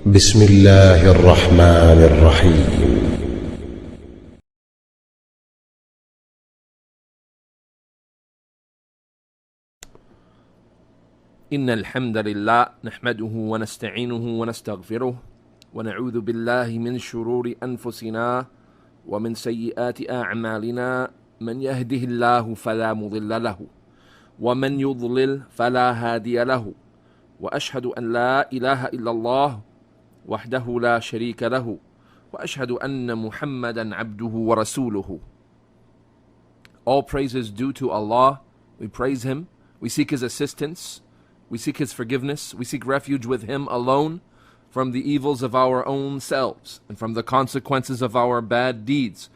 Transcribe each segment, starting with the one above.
بسم الله الرحمن الرحيم. إن الحمد لله نحمده ونستعينه ونستغفره ونعوذ بالله من شرور أنفسنا ومن سيئات أعمالنا. من يهده الله فلا مضل له ومن يضلل فلا هادي له، وأشهد أن لا إله إلا الله وحده لا شريك له، وأشهد أن محمدا عبده ورسوله. All praise is due to Allah. We praise Him, we seek His assistance, we seek His forgiveness, we seek refuge with Him alone from the evils of our own selves and from the consequences of our bad deeds.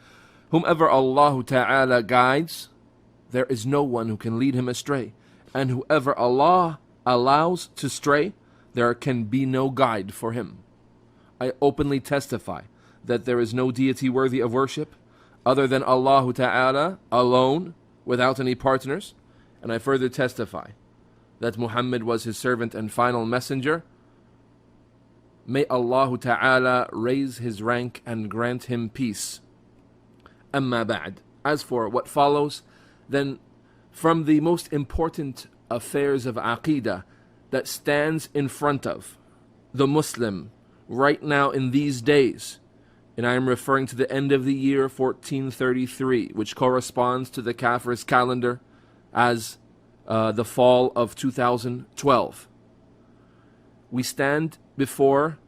Whomever Allah Ta'ala guides, there is no one who can lead him astray. And whoever Allah allows to stray, there can be no guide for him. I openly testify that there is no deity worthy of worship other than Allah Ta'ala alone, without any partners. And I further testify that Muhammad was his servant and final messenger. May Allah Ta'ala raise his rank and grant him peace. Amma ba'd. As for what follows, then from the most important affairs of Aqeedah that stands in front of the Muslim right now in these days, and I am referring to the end of the year 1433, which corresponds to the Kafir's calendar as the fall of 2012. We stand before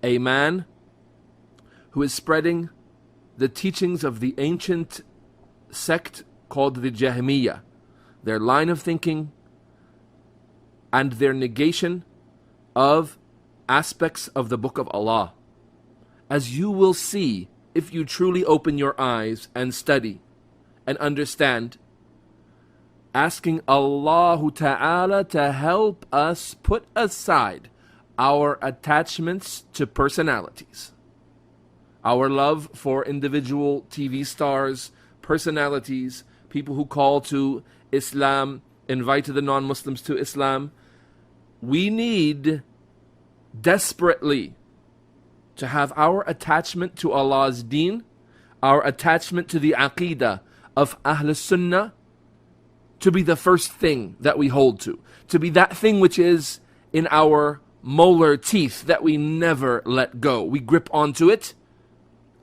a man who is spreading the teachings of the ancient sect called the Jahmiyyah, their line of thinking and their negation of aspects of the Book of Allah. As you will see if you truly open your eyes and study and understand, asking Allah Ta'ala to help us put aside our attachments to personalities, our love for individual TV stars, personalities, people who call to Islam, invite the non-Muslims to Islam. We need desperately to have our attachment to Allah's deen, our attachment to the Aqeedah of Ahl Sunnah, to be the first thing that we hold to be that thing which is in our molar teeth that we never let go. We grip onto it,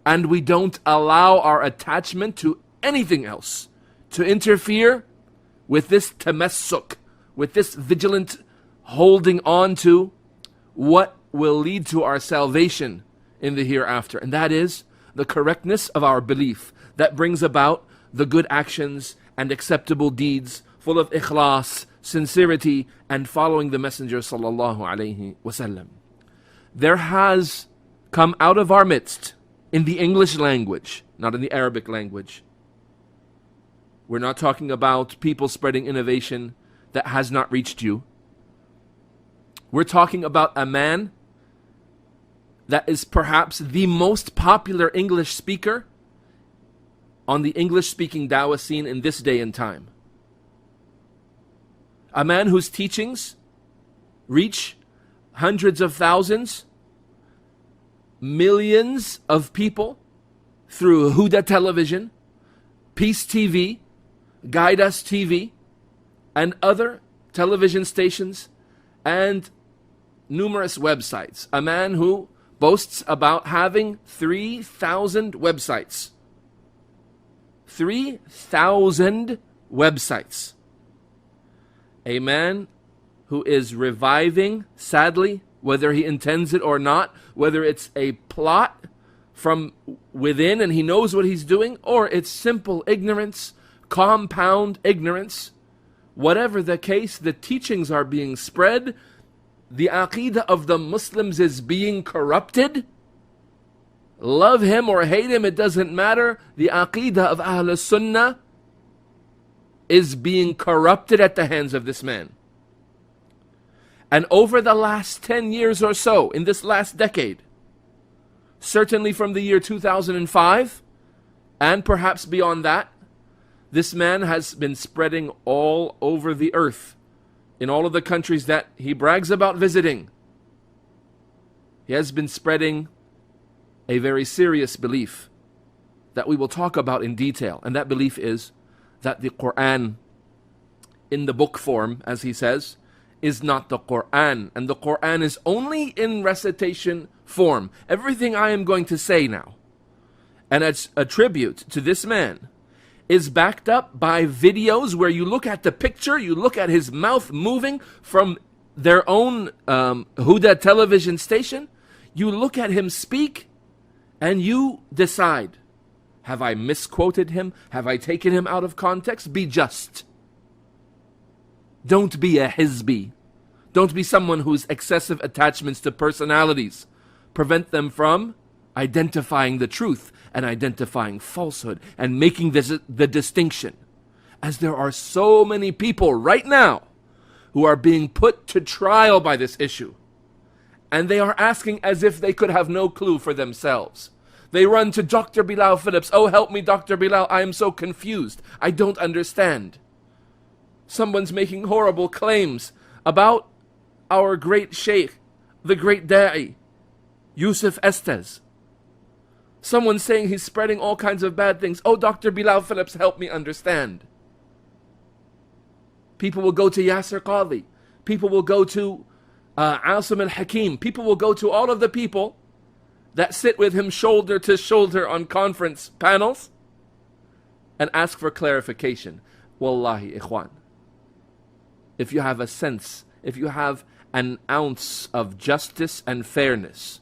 and we don't allow our attachment to anything else to interfere with this tamassuk, with this vigilant holding on to what will lead to our salvation in the hereafter. And that is the correctness of our belief that brings about the good actions and acceptable deeds full of ikhlas, sincerity, and following the Messenger sallallahu alaihi wasallam. There has come out of our midst, in the English language, not in the Arabic language. We're not talking about people spreading innovation that has not reached you. We're talking about a man that is perhaps the most popular English speaker on the English-speaking dawah scene in this day and time. A man whose teachings reach hundreds of thousands, millions of people through Huda Television, Peace TV, Guide Us TV, and other television stations and numerous websites. A man who boasts about having 3,000 websites. 3,000 websites. A man who is reviving, sadly, whether he intends it or not, whether it's a plot from within and he knows what he's doing, or it's simple ignorance, compound ignorance. Whatever the case, the teachings are being spread, the aqeedah of the Muslims is being corrupted. Love him or hate him, it doesn't matter. The aqeedah of Ahl Sunnah is being corrupted at the hands of this man. And over the last 10 years or so, in this last decade, certainly from the year 2005, and perhaps beyond that, this man has been spreading all over the earth, in all of the countries that he brags about visiting. He has been spreading a very serious belief that we will talk about in detail. And that belief is that the Quran in the book form, as he says, is not the Quran. And the Quran is only in recitation form. Everything I am going to say now, and it's a tribute to this man, is backed up by videos where you look at the picture, you look at his mouth moving from their own Huda television station, you look at him speak, and you decide, have I misquoted him? Have I taken him out of context? Be just. Don't be a hizbi. Don't be someone whose excessive attachments to personalities prevent them from identifying the truth and identifying falsehood and making the distinction. As there are so many people right now who are being put to trial by this issue, and they are asking as if they could have no clue for themselves. They run to Dr. Bilal Phillips. Oh, help me, Dr. Bilal. I am so confused. I don't understand. Someone's making horrible claims about our great sheikh, the great da'i, Yusuf Estes. Someone's saying he's spreading all kinds of bad things. Oh, Dr. Bilal Phillips, help me understand. People will go to Yasser Qadhi. People will go to Asim al-Hakim. People will go to all of the people that sit with him shoulder to shoulder on conference panels and ask for clarification. Wallahi, ikhwan, if you have a sense, if you have an ounce of justice and fairness,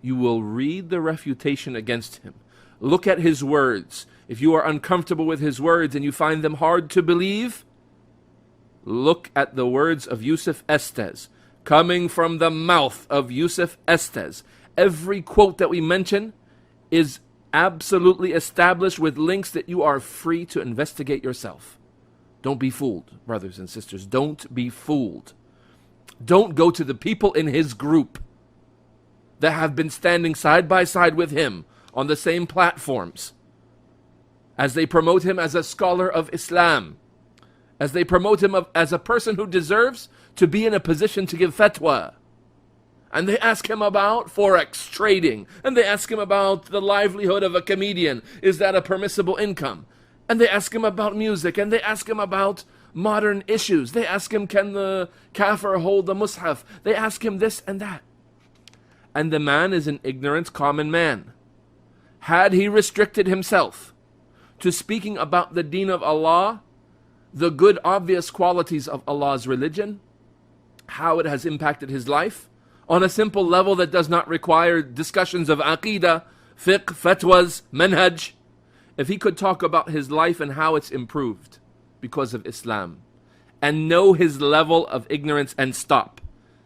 you will read the refutation against him. Look at his words. If you are uncomfortable with his words and you find them hard to believe, look at the words of Yusuf Estes, coming from the mouth of Yusuf Estes. Every quote that we mention is absolutely established with links that you are free to investigate yourself. Don't be fooled, brothers and sisters. Don't be fooled. Don't go to the people in his group that have been standing side by side with him on the same platforms as they promote him as a scholar of Islam, as they promote him as a person who deserves to be in a position to give fatwa. And they ask him about forex trading. And they ask him about the livelihood of a comedian. Is that a permissible income? And they ask him about music. And they ask him about modern issues. They ask him, can the kafir hold the mushaf? They ask him this and that. And the man is an ignorant common man. Had he restricted himself to speaking about the deen of Allah, the good obvious qualities of Allah's religion, how it has impacted his life, on a simple level that does not require discussions of aqidah, fiqh, fatwas, manhaj, if he could talk about his life and how it's improved because of Islam, and know his level of ignorance and stop,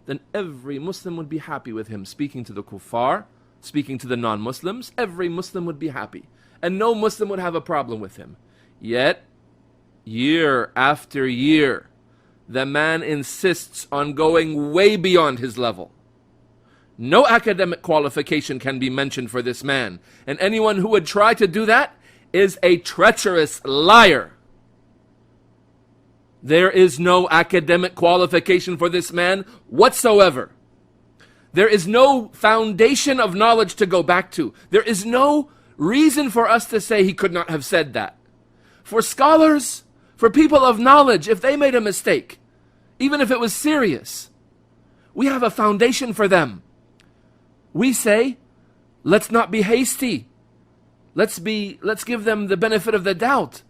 then every Muslim would be happy with him speaking to the kuffar, speaking to the non-Muslims. Every Muslim would be happy, and no Muslim would have a problem with him. Yet, year after year, the man insists on going way beyond his level. No academic qualification can be mentioned for this man, and anyone who would try to do that is a treacherous liar. There is no academic qualification for this man whatsoever. There is no foundation of knowledge to go back to. There is no reason for us to say he could not have said that. For scholars, for people of knowledge, if they made a mistake, even if it was serious, we have a foundation for them. We say, let's not be hasty. Let's give them the benefit of the doubt.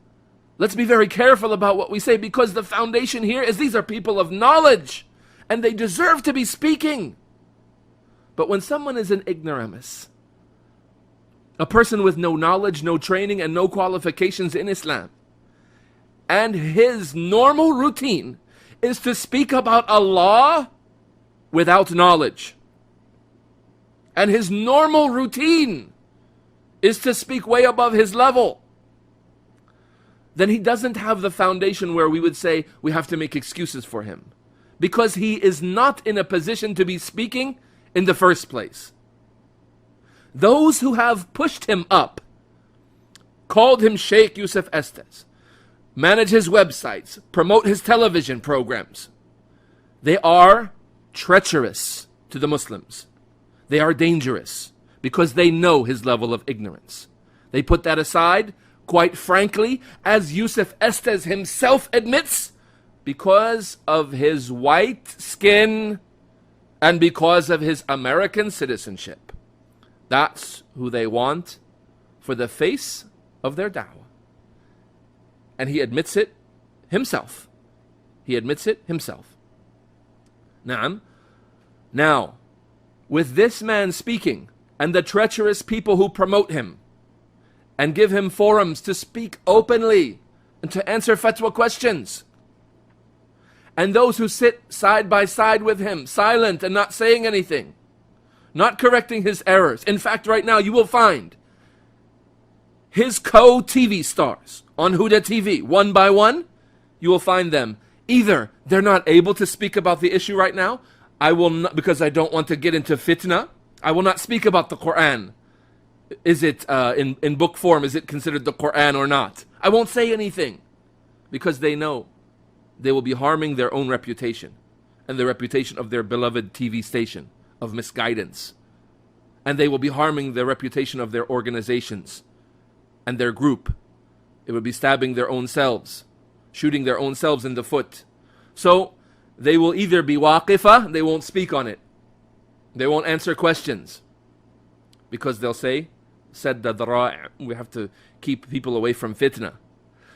Let's be very careful about what we say, because the foundation here is these are people of knowledge and they deserve to be speaking. But when someone is an ignoramus, a person with no knowledge, no training, and no qualifications in Islam, and his normal routine is to speak about Allah without knowledge, and his normal routine is to speak way above his level, then he doesn't have the foundation where we would say we have to make excuses for him, because he is not in a position to be speaking in the first place. Those who have pushed him up, called him Sheikh Yusuf Estes, manage his websites, promote his television programs, they are treacherous to the Muslims. They are dangerous because they know his level of ignorance. They put that aside, quite frankly, as Yusuf Estes himself admits, because of his white skin and because of his American citizenship. That's who they want for the face of their da'wah. And he admits it himself. He admits it himself. Naam. Now, with this man speaking, and the treacherous people who promote him, and give him forums to speak openly, and to answer fatwa questions, and those who sit side by side with him, silent and not saying anything, not correcting his errors. In fact, right now you will find his co-TV stars on Huda TV, one by one, you will find them. Either they're not able to speak about the issue right now, I will not, because I don't want to get into fitna, I will not speak about the Quran. Is it in book form, is it considered the Quran or not? I won't say anything, because they know they will be harming their own reputation and the reputation of their beloved TV station of misguidance. And they will be harming the reputation of their organizations and their group. It would be stabbing their own selves, shooting their own selves in the foot. So they will either be waqifah, they won't speak on it. They won't answer questions, because they'll say, sadda dhara'i, we have to keep people away from fitna.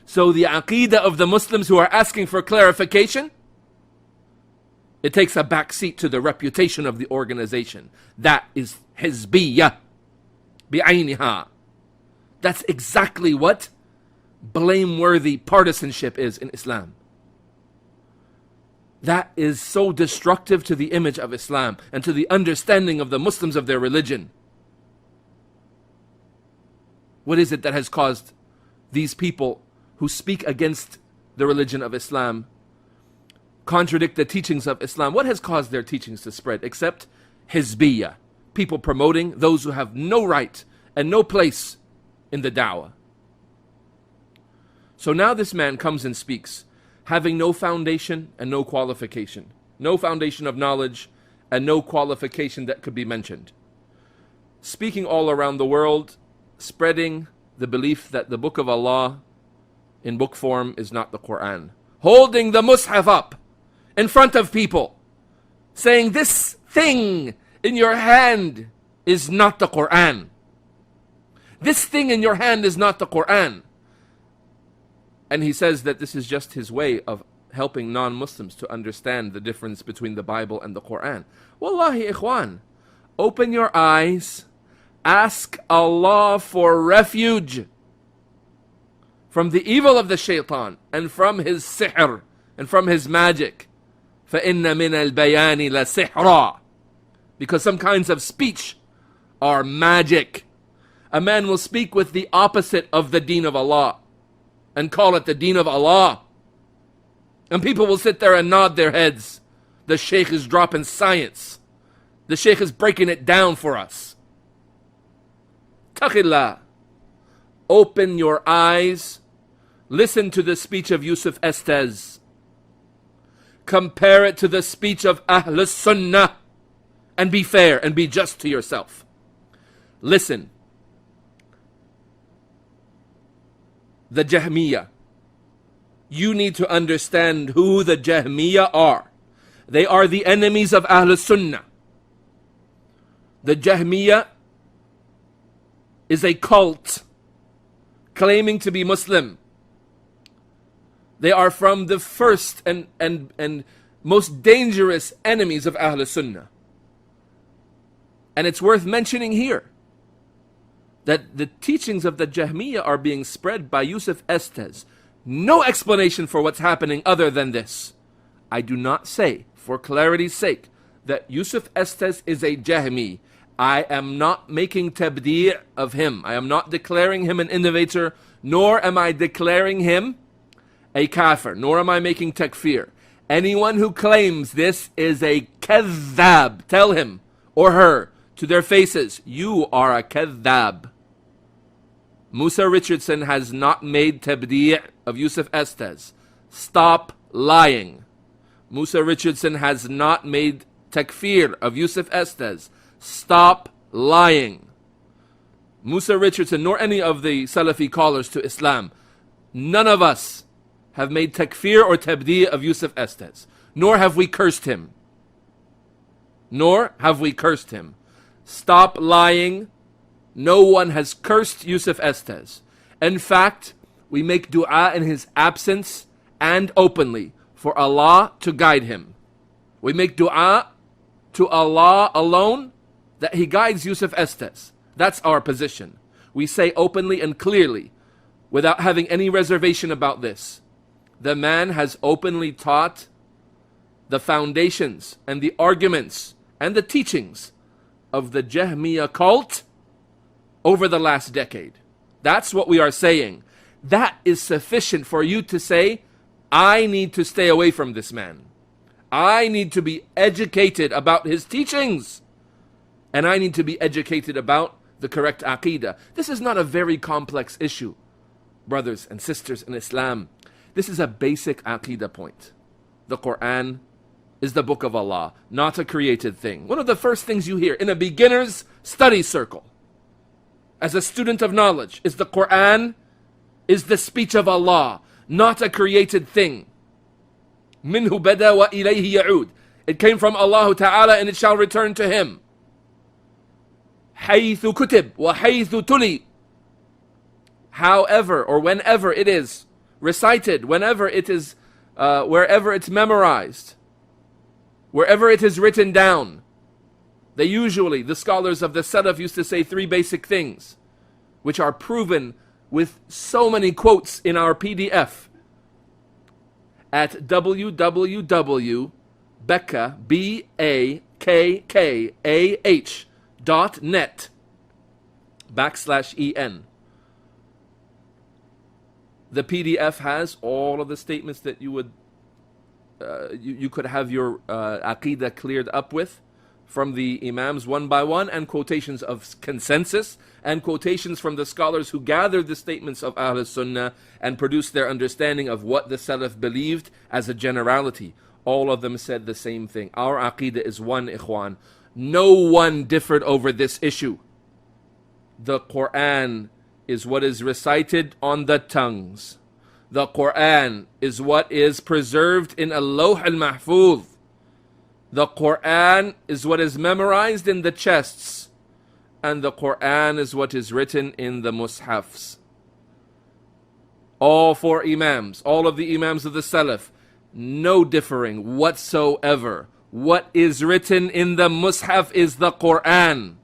So the aqeedah of the Muslims who are asking for clarification, it takes a back seat to the reputation of the organization. That is hizbiyyah bi'ayniha. That's exactly what blameworthy partisanship is in Islam. That is so destructive to the image of Islam and to the understanding of the Muslims of their religion. What is it that has caused these people who speak against the religion of Islam, contradict the teachings of Islam? What has caused their teachings to spread except hizbiyyah? People promoting those who have no right and no place in the da'wah. So now this man comes and speaks, having no foundation and no qualification. No foundation of knowledge and no qualification that could be mentioned. Speaking all around the world, spreading the belief that the book of Allah in book form is not the Quran. Holding the mushaf up in front of people, saying this thing in your hand is not the Quran. This thing in your hand is not the Quran. And he says that this is just his way of helping non-Muslims to understand the difference between the Bible and the Quran. Wallahi ikhwan, open your eyes, ask Allah for refuge from the evil of the shaitan and from his sihr and from his magic. فَإِنَّ مِنَ الْبَيَانِ لَسِحْرًا. Because some kinds of speech are magic. A man will speak with the opposite of the deen of Allah and call it the deen of Allah. And people will sit there and nod their heads. The sheikh is dropping science. The sheikh is breaking it down for us. Taqillah. Open your eyes. Listen to the speech of Yusuf Estes. Compare it to the speech of Ahl Sunnah. And be fair and be just to yourself. Listen. The Jahmiyyah. You need to understand who the Jahmiyyah are. They are the enemies of Ahl Sunnah. The Jahmiyyah is a cult claiming to be Muslim. They are from the first and most dangerous enemies of Ahl Sunnah. And it's worth mentioning here that the teachings of the Jahmiyyah are being spread by Yusuf Estes. No explanation for what's happening other than this. I do not say, for clarity's sake, that Yusuf Estes is a Jahmi. I am not making tabdi' of him. I am not declaring him an innovator, nor am I declaring him a kafir, nor am I making takfir. Anyone who claims this is a kadhab. Tell him or her to their faces, you are a kadhab. Musa Richardson has not made tabdi' of Yusuf Estes. Stop lying. Musa Richardson has not made takfir of Yusuf Estes. Stop lying. Musa Richardson, nor any of the Salafi callers to Islam, none of us have made takfir or tabdi' of Yusuf Estes. Nor have we cursed him. Nor have we cursed him. Stop lying. No one has cursed Yusuf Estes. In fact, we make dua in his absence and openly for Allah to guide him. We make dua to Allah alone that He guides Yusuf Estes. That's our position. We say openly and clearly, without having any reservation about this, the man has openly taught the foundations and the arguments and the teachings of the Jahmiyyah cult over the last decade. That's what we are saying. That is sufficient for you to say, I need to stay away from this man. I need to be educated about his teachings. And I need to be educated about the correct aqeedah. This is not a very complex issue, brothers and sisters in Islam. This is a basic aqeedah point. The Quran is the book of Allah, not a created thing. One of the first things you hear in a beginner's study circle, as a student of knowledge, is the Quran is the speech of Allah, not a created thing. Minhu bada wa ilayhi ya'ud. It came from Allah Ta'ala and it shall return to Him. Haythu kutib wa haythu tuli. However or whenever it is recited, whenever it is, wherever it's memorized, wherever it is written down. The scholars of the Salaf used to say three basic things, which are proven with so many quotes in our PDF at www.bekkah.net/en. The PDF has all of the statements that you would you could have your aqeedah cleared up with from the Imams one by one, and quotations of consensus, and quotations from the scholars who gathered the statements of Ahl Sunnah and produced their understanding of what the Salaf believed as a generality. All of them said the same thing. Our aqeedah is one, ikhwan. No one differed over this issue. The Quran is what is recited on the tongues. The Quran is what is preserved in Al-Lawh al-Mahfuz. The Quran is what is memorized in the chests. And the Quran is what is written in the mushafs. All four Imams, all of the Imams of the Salaf, no differing whatsoever. What is written in the mushaf is the Quran.